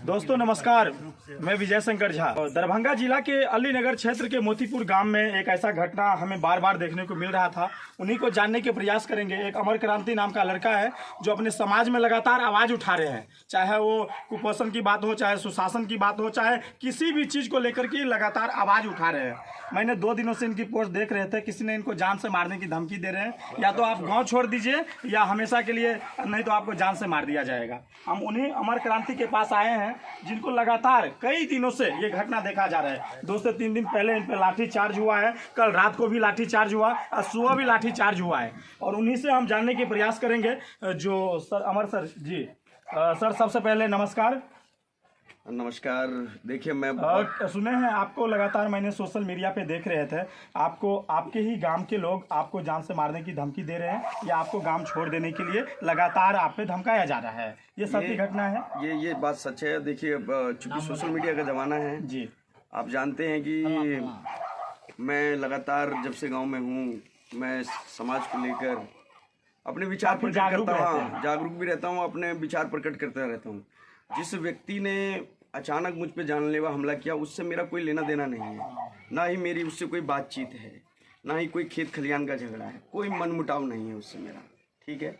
दोस्तों नमस्कार, मैं विजय शंकर झा। दरभंगा जिला के अलीनगर क्षेत्र के मोतीपुर गांव में एक ऐसा घटना हमें बार बार देखने को मिल रहा था। उन्हीं को जानने के प्रयास करेंगे। एक अमर क्रांति नाम का लड़का है जो अपने समाज में लगातार आवाज़ उठा रहे हैं, चाहे वो कुपोषण की बात हो, चाहे सुशासन की बात हो, चाहे किसी भी चीज़ को लेकर के लगातार आवाज़ उठा रहे हैं। मैंने 2 दिनों से इनकी पोस्ट देख रहे थे। किसी ने इनको जान से मारने की धमकी दे रहे हैं, या तो आप गाँव छोड़ दीजिए या हमेशा के लिए, नहीं तो आपको जान से मार दिया जाएगा। हम उन्हीं अमर क्रांति के पास आए हैं जिनको लगातार कई दिनों से ये घटना देखा जा रहा है। 2 से 3 दिन पहले इन पर लाठी चार्ज हुआ है, कल रात को भी लाठी चार्ज हुआ और सुबह भी लाठी चार्ज हुआ है। और उन्हीं से हम जानने के प्रयास करेंगे। जो सर अमर सर जी, सर सबसे पहले नमस्कार। नमस्कार। देखिए मैं सुने हैं आपको, लगातार मैंने सोशल मीडिया पे देख रहे थे, आपको आपके ही गांव के लोग आपको जान से मारने की धमकी दे रहे हैं या आपको गांव छोड़ देने के लिए लगातार आप पे धमकाया जा रहा है। ये सत्य घटना है? ये बात सच है। देखिए चूंकि सोशल मीडिया का ज़माना है जी, आप जानते हैं कि मैं लगातार जब से गाँव में हूँ, मैं समाज को लेकर अपने विचार प्रकट करता हूँ, जागरूक भी रहता हूँ, अपने विचार प्रकट करता रहता हूँ। जिस व्यक्ति ने अचानक मुझ पे जानलेवा हमला किया, उससे मेरा कोई लेना देना नहीं है, ना ही मेरी उससे कोई बातचीत है, ना ही कोई खेत खलियान का झगड़ा है, कोई मनमुटाव नहीं है उससे मेरा। ठीक है,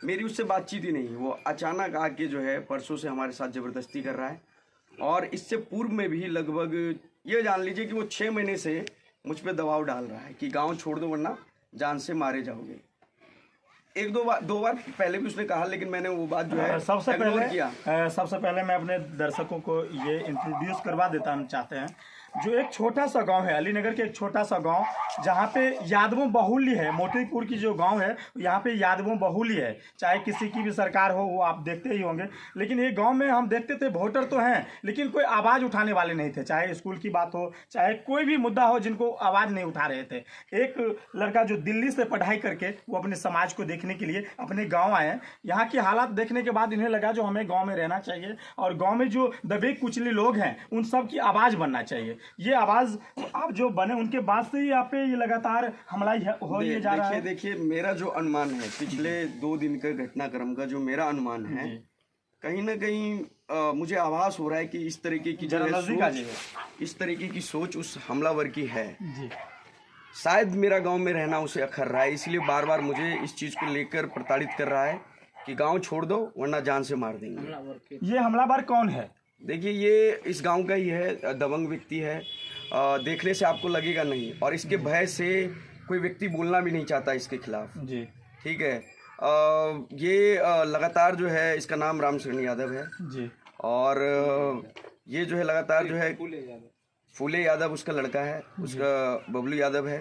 मेरी उससे बातचीत ही नहीं है। वो अचानक आके जो है परसों से हमारे साथ ज़बरदस्ती कर रहा है, और इससे पूर्व में भी लगभग ये जान लीजिए कि वो 6 महीने से मुझ पर दबाव डाल रहा है कि गाँव छोड़ दो वरना जान से मारे जाओगे। 1-2 बार पहले भी उसने कहा, लेकिन मैंने वो बात जो है सबसे पहले मैं अपने दर्शकों को ये इंट्रोड्यूस करवा देता चाहते हैं। जो एक छोटा सा गांव है, अलीनगर के एक छोटा सा गांव, जहां पे यादवों बहुल्य है। मोतीपुर की जो गांव है यहाँ पे यादवों बहुल्य है। चाहे किसी की भी सरकार हो, वो आप देखते ही होंगे। लेकिन ये गांव में हम देखते थे वोटर तो हैं, लेकिन कोई आवाज़ उठाने वाले नहीं थे। चाहे स्कूल की बात हो, चाहे कोई भी मुद्दा हो, जिनको आवाज़ नहीं उठा रहे थे। एक लड़का जो दिल्ली से पढ़ाई करके वो अपने समाज को देखने के लिए अपने गाँव आए। यहाँ की हालात देखने के बाद इन्हें लगा जो हमें गाँव में रहना चाहिए, और गाँव में जो दबे कुचले लोग हैं उन सब की आवाज़ बनना चाहिए। ये आवाज आप जो बने, उनके बाद से ही आप पे ये लगातार हमला हो ही जा रहा है। देखिए मेरा जो अनुमान है, पिछले 2 दिन का घटनाक्रम का जो मेरा अनुमान है, कहीं ना कहीं मुझे आभास हो रहा है कि इस तरीके की इस तरीके की सोच उस हमलावर की है जी। शायद मेरा गांव में रहना उसे अखर रहा है, इसलिए बार बार मुझे इस चीज को लेकर प्रताड़ित कर रहा है कि गाँव छोड़ दो वरना जान से मार देंगे। ये हमलावर कौन है? देखिए ये इस गांव का ही है, दबंग व्यक्ति है। देखने से आपको लगेगा नहीं, और इसके भय से कोई व्यक्ति बोलना भी नहीं चाहता इसके खिलाफ जी। ठीक है, ये लगातार जो है, इसका नाम रामशरण यादव है जी, और ये जो है लगातार जो है फूले यादव उसका लड़का है, उसका बबलू यादव है।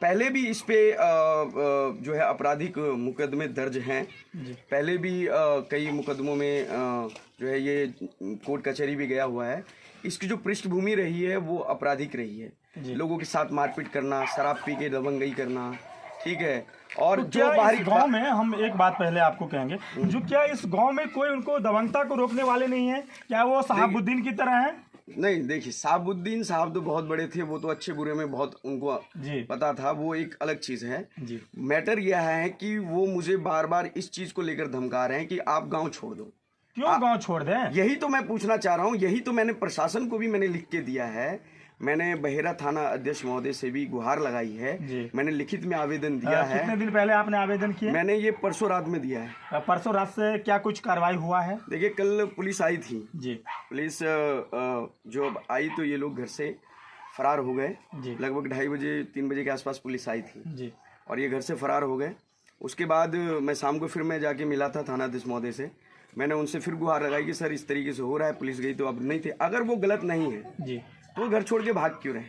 पहले भी इस पे जो है आपराधिक मुकदमे दर्ज हैं। पहले भी कई मुकदमों में जो है ये कोर्ट कचहरी भी गया हुआ है। इसकी जो पृष्ठभूमि रही है वो आपराधिक रही है, लोगों के साथ मारपीट करना, शराब पी के दबंगई करना। ठीक है, और तो जो बाहरी गांव में, हम एक बात पहले आपको कहेंगे, जो क्या इस गांव में कोई उनको दबंगता को रोकने वाले नहीं है? क्या वो शहाबुद्दीन की तरह है? नहीं, देखिए शहाबुद्दीन साहब तो बहुत बड़े थे, वो तो अच्छे बुरे में बहुत उनको पता था, वो एक अलग चीज है जी। मैटर यह है कि वो मुझे बार बार इस चीज को लेकर धमका रहे हैं कि आप गांव छोड़ दो। क्यों गांव छोड़ दें? यही तो मैं पूछना चाह रहा हूँ। यही तो मैंने प्रशासन को भी मैंने लिख के दिया है। मैंने बहेरा थाना अध्यक्ष महोदय से भी गुहार लगाई है, मैंने लिखित में आवेदन दिया है। कितने दिन पहले आपने आवेदन किया? मैंने ये परसों रात में दिया है। परसों रात से क्या कुछ कार्रवाई हुआ है? देखिए कल पुलिस आई थी जी। पुलिस जो आई तो ये लोग घर से फरार हो गए। लगभग 2:30 बजे 3 बजे के आसपास पुलिस आई थी जी, और ये घर से फरार हो गए। उसके बाद मैं शाम को फिर मैं जाके मिला था थाना अध्यक्ष महोदय से। मैंने उनसे फिर गुहार लगाई कि सर इस तरीके से हो रहा है, पुलिस गई तो अब नहीं थे। अगर वो गलत नहीं है जी, तो घर छोड़ के भाग क्यों रहे?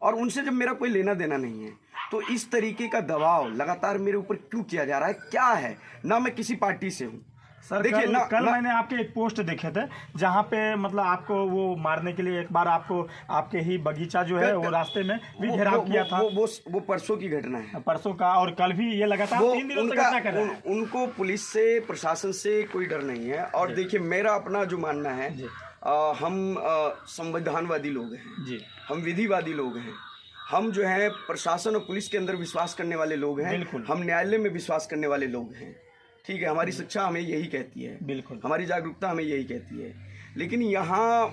और उनसे जब मेरा कोई लेना देना नहीं है, तो इस तरीके का दबाव लगातार मेरे ऊपर क्यों किया जा रहा है? क्या है? ना मैं किसी पार्टी से हूँ सर। देखिए कल मैंने आपके एक पोस्ट देखे थे जहाँ पे मतलब आपको वो मारने के लिए एक बार आपको आपके ही बगीचा जो है वो रास्ते में भी घेराव किया था। वो परसों की घटना है, परसों का। और कल भी ये लगातार 3 दिनों से घटना कर रहे हैं। उनको पुलिस से, प्रशासन से कोई डर नहीं है। और देखिए मेरा अपना जो मानना है, हम संविधानवादी लोग हैं जी, हम विधिवादी लोग हैं, हम जो है प्रशासन और पुलिस के अंदर विश्वास करने वाले लोग हैं, हम न्यायालय में विश्वास करने वाले लोग हैं। ठीक है, हमारी शिक्षा हमें यही कहती है, बिल्कुल हमारी जागरूकता हमें यही कहती है। लेकिन यहाँ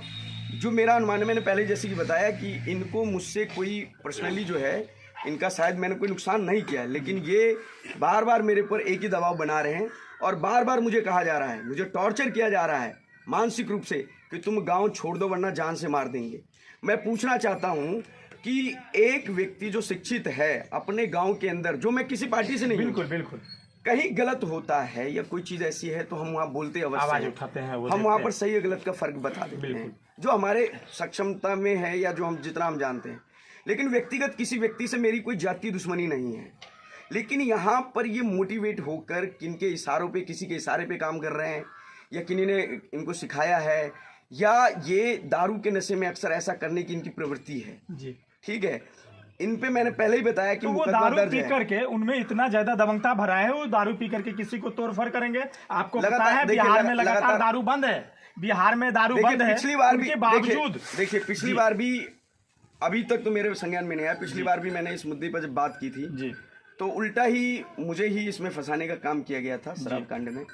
जो मेरा अनुमान है, मैंने पहले जैसे कि बताया कि इनको मुझसे कोई पर्सनली जो है, इनका शायद मैंने कोई नुकसान नहीं किया है, लेकिन ये बार बार मेरे पर एक ही दबाव बना रहे हैं और बार बार मुझे कहा जा रहा है, मुझे टॉर्चर किया जा रहा है मानसिक रूप से कि तुम गांव छोड़ दो वरना जान से मार देंगे। मैं पूछना चाहता हूं कि एक व्यक्ति जो शिक्षित है अपने गांव के अंदर, जो मैं किसी पार्टी से नहीं, बिल्कुल बिल्कुल, कहीं गलत होता है या कोई चीज़ ऐसी है तो हम वहाँ बोलते अवश्य आवाज हैं, उठाते हैं, हम वहाँ पर सही और गलत का फर्क बता देते हैं जो हमारे सक्षमता में है या जो हम जितना हम जानते हैं। लेकिन व्यक्तिगत किसी व्यक्ति से मेरी कोई जाति दुश्मनी नहीं है, लेकिन यहाँ पर ये मोटिवेट होकर किन के इशारों पे, किसी के इशारे पे काम कर रहे हैं या किन्हीं ने इनको सिखाया है या ये दारू के नशे में अक्सर ऐसा करने की इनकी प्रवृत्ति है जी। ठीक है, इन पे मैंने पहले ही बताया कि तो वो दारू पी करके उनमें इतना ज्यादा दबंगता भरा है, वो दारू पी करके किसी को तोड़फोड़ करेंगे। आपको पता है बिहार में लगातार दारू बंद है, बिहार में दारू बंद है, पिछली बार भी बावजूद देखिए पिछली बार भी, अभी तक तो मेरे संज्ञान में नहीं आया, पिछली बार भी मैंने इस मुद्दे पर जब बात की थी जी, तो उल्टा ही मुझे ही इसमें फंसाने का काम किया गया था। शराब कांड में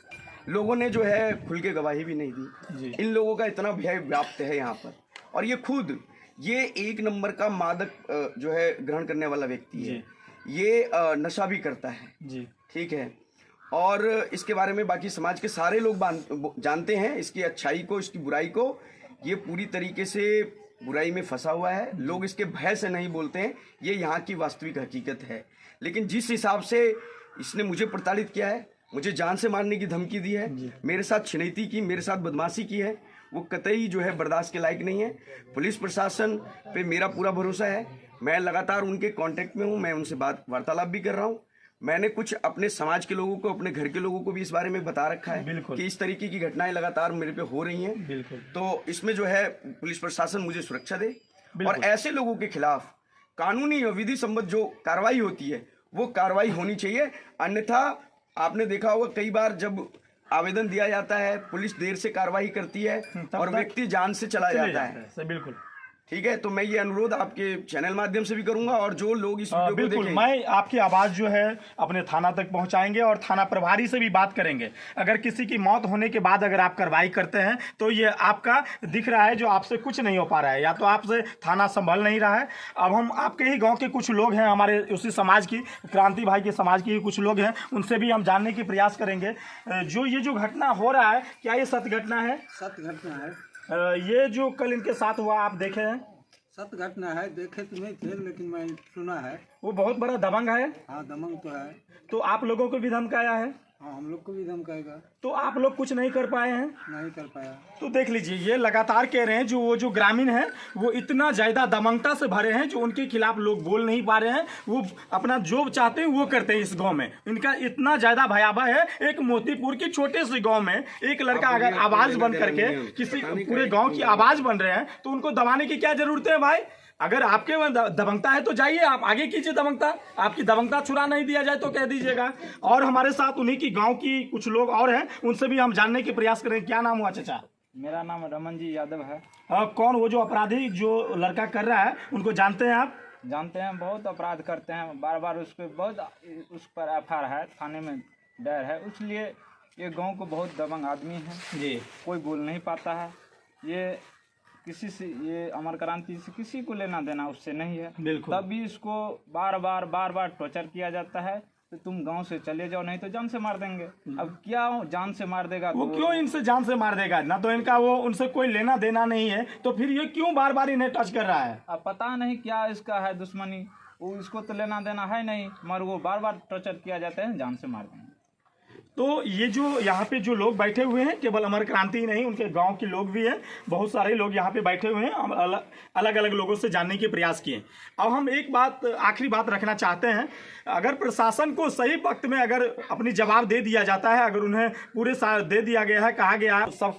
लोगों ने जो है खुल के गवाही भी नहीं दी। इन लोगों का इतना भय व्याप्त है यहाँ पर, और ये खुद ये एक नंबर का मादक जो है ग्रहण करने वाला व्यक्ति है, ये नशा भी करता है जी। ठीक है, और इसके बारे में बाकी समाज के सारे लोग जानते हैं, इसकी अच्छाई को, इसकी बुराई को। ये पूरी तरीके से बुराई में फंसा हुआ है, लोग इसके भय से नहीं बोलते हैं, ये यहाँ की वास्तविक हकीकत है। लेकिन जिस हिसाब से इसने मुझे प्रताड़ित किया है, मुझे जान से मारने की धमकी दी है, मेरे साथ छिनैती की, मेरे साथ बदमाशी की है, वो कतई जो है बर्दाश्त के लायक नहीं है। पुलिस प्रशासन पे मेरा पूरा भरोसा है, मैं लगातार उनके कांटेक्ट में हूँ, मैं उनसे वार्तालाप भी कर रहा हूँ। मैंने कुछ अपने समाज के लोगों को, अपने घर के लोगों को भी इस बारे में बता रखा है कि इस तरीके की घटनाएं लगातार मेरे पे हो रही हैं, तो इसमें जो है पुलिस प्रशासन मुझे सुरक्षा दे और ऐसे लोगों के खिलाफ कानूनी और विधि सम्मत जो कार्रवाई होती है वो कार्रवाई होनी चाहिए। अन्यथा आपने देखा होगा कई बार जब आवेदन दिया जाता है, पुलिस देर से कार्रवाई करती है और व्यक्ति जान से चला जाता है। बिल्कुल ठीक है, तो मैं ये अनुरोध आपके चैनल माध्यम से भी करूंगा और जो लोग इस वीडियो को देखें, मैं आपकी आवाज जो है अपने थाना तक पहुंचाएंगे और थाना प्रभारी से भी बात करेंगे। अगर किसी की मौत होने के बाद अगर आप कार्रवाई करते हैं तो ये आपका दिख रहा है जो आपसे कुछ नहीं हो पा रहा है, या तो आपसे थाना संभल नहीं रहा है। अब हम आपके ही गाँव के कुछ लोग हैं, हमारे उसी समाज की, क्रांति भाई के समाज के कुछ लोग हैं, उनसे भी हम जानने की प्रयास करेंगे। जो ये जो घटना हो रहा है, क्या ये सत्य घटना है? सत्य घटना है। ये जो कल इनके साथ हुआ आप देखे हैं? सत्य घटना है, देखे तो नहीं थे लेकिन मैं सुना है। वो बहुत बड़ा दबंग है। हाँ दबंग तो है। तो आप लोगों को भी धमकाया है? हाँ हम लोग को भी धमकाएगा। तो आप लोग कुछ नहीं कर पाए हैं? नहीं कर पाया। तो देख लीजिए, ये लगातार कह रहे हैं जो ग्रामीण हैं वो इतना ज्यादा दबंगता से भरे हैं, जो उनके खिलाफ लोग बोल नहीं पा रहे हैं, वो अपना जो चाहते हैं वो करते हैं। इस गांव में इनका इतना ज्यादा भयावह है। एक मोतीपुर के छोटे से गांव में एक लड़का अगर आवाज बन करके किसी पूरे गाँव की आवाज बन रहे हैं तो उनको दबाने की क्या जरूरत है भाई? अगर आपके दबंगता है तो जाइए, आप आगे कीजिए दबंगता। आपकी दबंगता छुड़ा नहीं दिया जाए तो कह दीजिएगा। और हमारे साथ उन्हीं की गांव की कुछ लोग और हैं, उनसे भी हम जानने के प्रयास करें। क्या नाम हुआ चाचा? मेरा नाम रमन जी यादव है। कौन वो जो अपराधी जो लड़का कर रहा है, उनको जानते हैं आप? जानते हैं, बहुत अपराध करते हैं, बार बार उस पर बहुत उस पर एफआईआर है, थाने में डर है, इसलिए ये गाँव को बहुत दबंग आदमी है जी, कोई बोल नहीं पाता है। ये किसी से, ये अमर क्रांति से किसी को लेना देना उससे नहीं है, तब भी इसको बार बार टॉर्चर किया जाता है। तो तुम गांव से चले जाओ, नहीं तो जान से मार देंगे। अब क्या जान से मार देगा? वो क्यों इनसे जान से मार देगा? ना तो इनका वो उनसे कोई लेना देना नहीं है, तो फिर ये क्यों बार बार इन्हें टच कर रहा है? अब पता नहीं क्या इसका है दुश्मनी, वो इसको तो लेना देना है नहीं, मगर वो बार बार टॉर्चर किया जाता है, जान से मार देंगे। तो ये जो यहाँ पे जो लोग बैठे हुए हैं, केवल अमर क्रांति ही नहीं, उनके गांव के लोग भी हैं, बहुत सारे लोग यहाँ पे बैठे हुए हैं। हम अलग अलग लोगों से जानने के प्रयास किए। अब हम एक बात, आखिरी बात रखना चाहते हैं। अगर प्रशासन को सही वक्त में अगर अपनी जवाब दे दिया जाता है, अगर उन्हें पूरे दे दिया गया है, कहा गया है, सब